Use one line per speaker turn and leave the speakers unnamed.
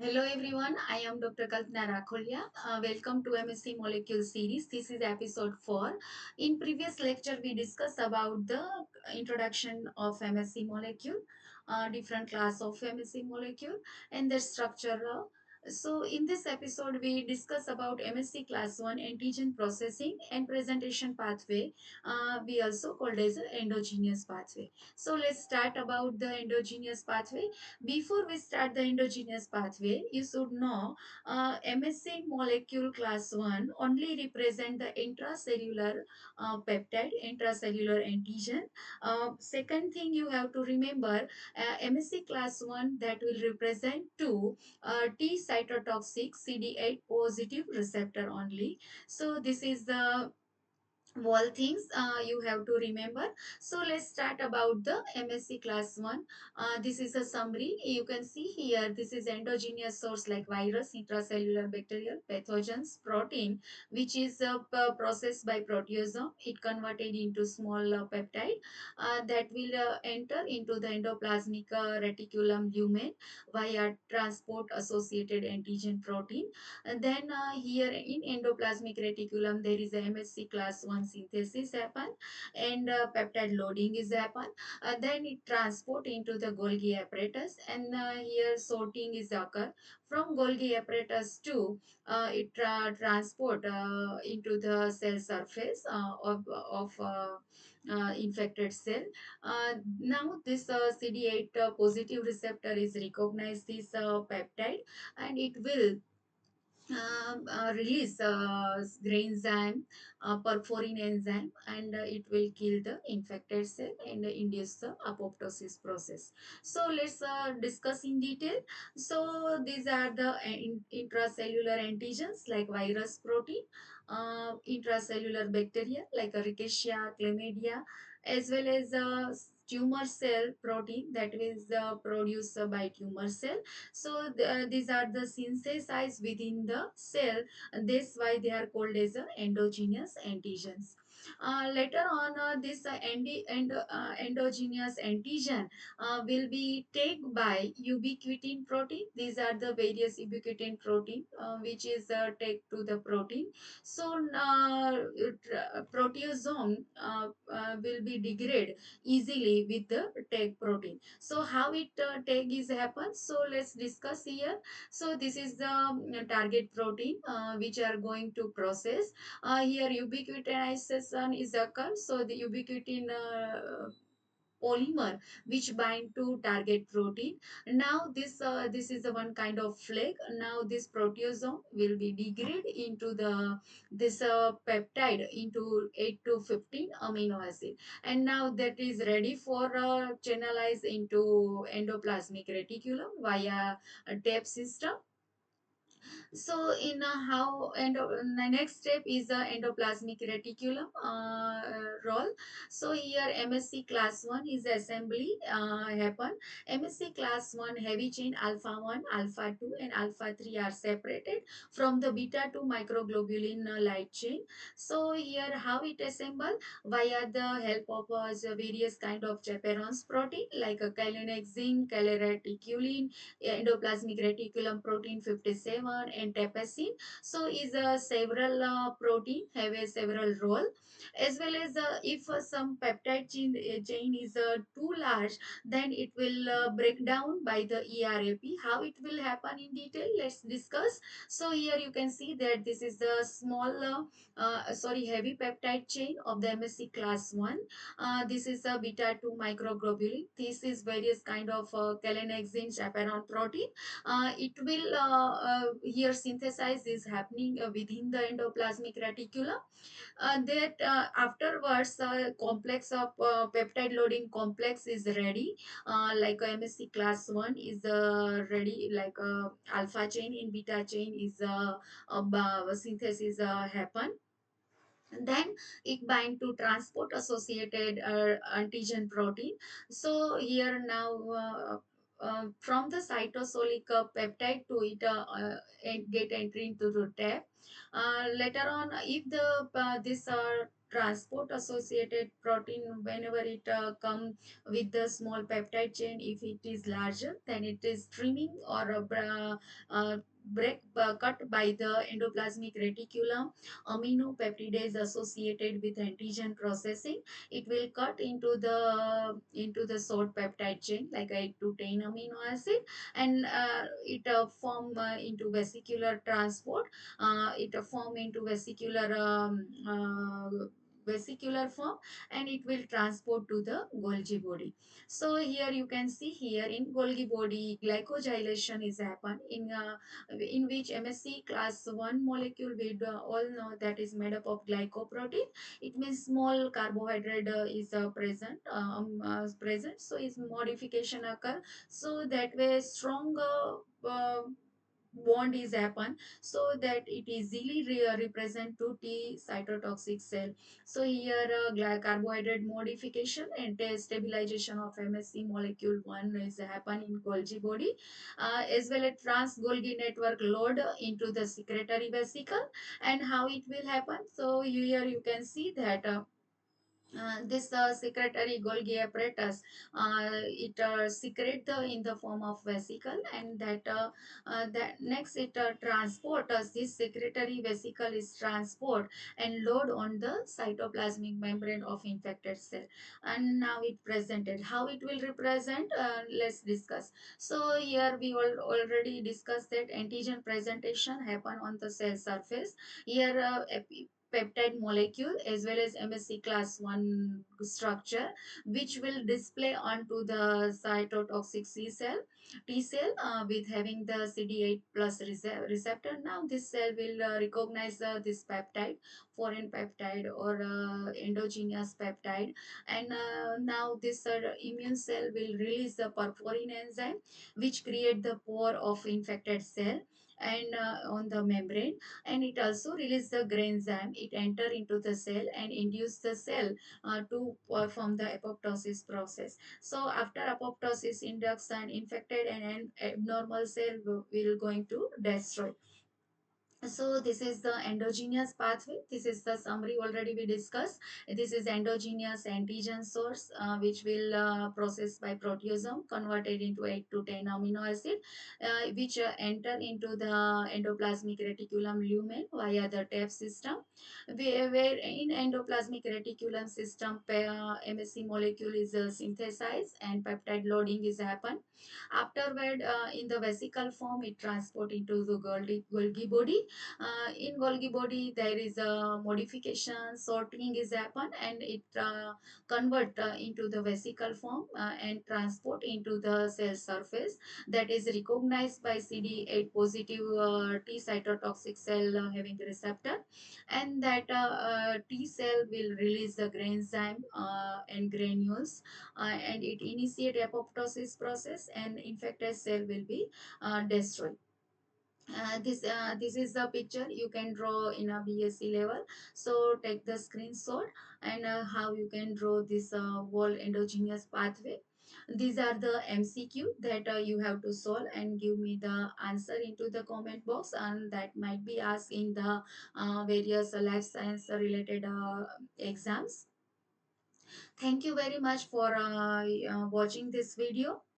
Hello everyone, I am Dr. Kalpna Rakholiya. Welcome to MSc Molecule series. This is episode 4. In previous lecture, we discussed about the introduction of MSc Molecule, different class of MSc Molecule and their structure. So in this episode, we discuss about MSc Class I Antigen Processing and Presentation Pathway. We also called as endogenous pathway. So let's start about the endogenous pathway. Before we start the endogenous pathway, you should know MSC molecule class 1 only represent the intracellular peptide, intracellular antigen. Second thing you have to remember, MSC class 1 that will represent 2 T cytotoxic CD8 positive receptor only. So this is the all things you have to remember. So let's start about the MSc class 1. This is a summary. You can see here, this is endogenous source like virus, intracellular bacterial pathogens, protein, which is processed by proteasome. It converted into small peptide that will enter into the endoplasmic reticulum lumen via transport associated antigen protein. And then here in endoplasmic reticulum, there is a MHC class 1 synthesis happen and peptide loading is happen. Then it transport into the Golgi apparatus and here sorting is occur. From Golgi apparatus to transport into the cell surface of infected cell. Now this CD8 positive receptor is recognized this peptide and it will release granzyme, perforin enzyme, and it will kill the infected cell and induce the apoptosis process. So let's discuss in detail. So these are the intracellular antigens like virus, protein, intracellular bacteria like Rickettsia, chlamydia, as well as tumor cell protein that is produced by tumor cell. So these are the synthesized within the cell. And that's why they are called as endogenous antigens. Later on, this endogenous antigen will be taken by ubiquitin protein. These are the various ubiquitin protein which is take to the protein. So proteasome will be degraded easily with the tag protein. So how it tag is happens, so let's discuss here. So this is the target protein which are going to process. Here ubiquitination is occur, so the ubiquitin polymer which bind to target protein. Now this is the one kind of flag. Now this proteasome will be degraded into the this peptide into 8 to 15 amino acid, and now that is ready for channelize into endoplasmic reticulum via a tape system. So in how the next step is the endoplasmic reticulum role. So here MSc class 1 is assembly happen. MSc class 1 heavy chain alpha 1, alpha 2 and alpha 3 are separated from the beta 2 microglobulin light chain. So here how it assemble via the help of various kind of chaperones protein like a chylonexin, chyloreticulin, endoplasmic reticulum protein 57 and tapacin. So is several protein have a several role, as well as if some peptide chain is too large, then it will break down by the ERAP. How it will happen in detail, let's discuss. So here you can see that this is the small heavy peptide chain of the MSc class 1. This is a beta 2 microglobulin. This is various kind of chylonexin chaperone protein. It will here synthesize is happening within the endoplasmic reticulum. That afterwards complex of peptide loading complex is ready, like MSc class 1 is ready, like alpha chain in beta chain is synthesis happen. Then it bind to transport associated antigen protein. So here now from the cytosolic peptide to it get entry into the tab. Later on, if the this transport associated protein whenever it come with the small peptide chain. If it is larger, then it is trimming or break cut by the endoplasmic reticulum. Aminopeptidase associated with antigen processing, it will cut into the short peptide chain like 8 to 10 amino acid, and it form into vesicular transport. It form into vesicular form, and it will transport to the Golgi body. So here you can see, here in Golgi body glycogylation is happen in which MSC class 1 molecule, we all know that is made up of glycoprotein. It means small carbohydrate is present, so its modification occur, so that way stronger bond is happen, so that it easily represent to T cytotoxic cell. So here carbohydrate modification and stabilization of MSC molecule 1 is happen in Golgi body, as well as trans Golgi network load into the secretory vesicle. And how it will happen, so here you can see that this secretory Golgi apparatus, it secrete in the form of vesicle, and that next it transport this secretory vesicle is transport and load on the cytoplasmic membrane of infected cell. And now it presented how it will represent, let's discuss. So here we already discussed that antigen presentation happen on the cell surface. Here peptide molecule as well as MSC class 1 structure, which will display onto the cytotoxic T cell with having the CD8 plus receptor. Now this cell will recognize this peptide, foreign peptide or endogenous peptide, and now this immune cell will release the perforin enzyme, which create the pore of infected cell and on the membrane, and it also release the granzyme. It enter into the cell and induce the cell to perform the apoptosis process. So after apoptosis induction, infected and an abnormal cell will going to destroy. So this is the endogenous pathway. This is the summary already we discussed. This is endogenous antigen source, which will process by proteasome, converted into 8 to 10 amino acid, which enter into the endoplasmic reticulum lumen via the TAP system. Where in endoplasmic reticulum system, MSC molecule is synthesized and peptide loading is happen. Afterward, in the vesicle form, it transport into the Golgi body. In Golgi body, there is a modification, sorting is happen, and it convert into the vesicle form and transport into the cell surface, that is recognized by CD8 positive T cytotoxic cell having receptor, and that T cell will release the granzyme and granules, and it initiate apoptosis process, and infected cell will be destroyed. This is the picture you can draw in a BSc level. So take the screenshot, and how you can draw this whole endogenous pathway. These are the MCQ that you have to solve and give me the answer into the comment box, and that might be asked in the various life science related exams. Thank you very much for watching this video.